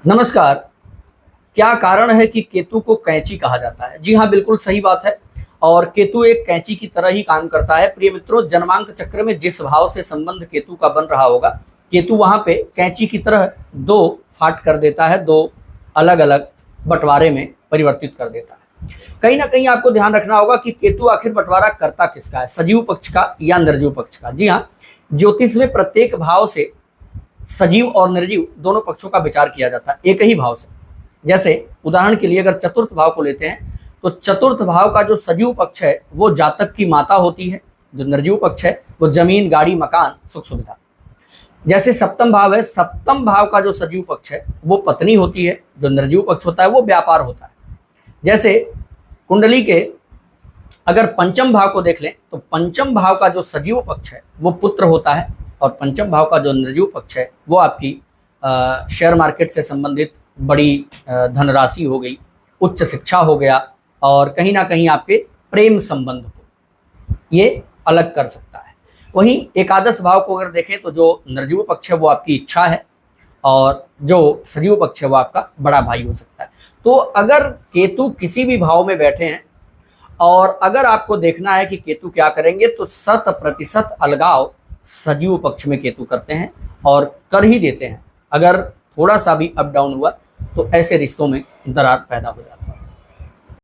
नमस्कार। क्या कारण है कि केतु को कैंची कहा जाता है? जी हाँ, बिल्कुल सही बात है। और केतु एक कैंची की तरह ही काम करता है। प्रिय मित्रों, जन्मांक चक्र में जिस भाव से संबंध केतु का बन रहा होगा, केतु वहां पे कैंची की तरह दो फाट कर देता है, दो अलग अलग बंटवारे में परिवर्तित कर देता है। कहीं ना कहीं आपको ध्यान रखना होगा कि केतु आखिर बंटवारा करता किसका है, सजीव पक्ष का या निर्जीव पक्ष का। जी हाँ, ज्योतिष में प्रत्येक भाव से सजीव और निर्जीव दोनों पक्षों का विचार किया जाता है एक ही भाव से। जैसे उदाहरण के लिए अगर चतुर्थ भाव को लेते हैं तो चतुर्थ भाव का जो सजीव पक्ष है वो जातक की माता होती है, जो निर्जीव पक्ष है वो जमीन, गाड़ी, मकान, सुख सुविधा। जैसे सप्तम भाव है, सप्तम भाव का जो सजीव पक्ष है वो पत्नी होती है, जो निर्जीव पक्ष होता है वो व्यापार होता है। जैसे कुंडली के अगर पंचम भाव को देख लें तो पंचम भाव का जो सजीव पक्ष है वो पुत्र होता है, और पंचम भाव का जो निर्जीव पक्ष है वो आपकी शेयर मार्केट से संबंधित बड़ी धनराशि हो गई, उच्च शिक्षा हो गया, और कहीं ना कहीं आपके प्रेम संबंध हो, ये अलग कर सकता है। वहीं एकादश भाव को अगर देखें तो जो निर्जीव पक्ष है वो आपकी इच्छा है, और जो सजीव पक्ष है वो आपका बड़ा भाई हो सकता है। तो अगर केतु किसी भी भाव में बैठे हैं और अगर आपको देखना है कि केतु क्या करेंगे, तो 100% अलगाव सजीव पक्ष में केतु करते हैं और कर ही देते हैं। अगर थोड़ा सा भी अप डाउन हुआ तो ऐसे रिश्तों में दरार पैदा हो जाती है।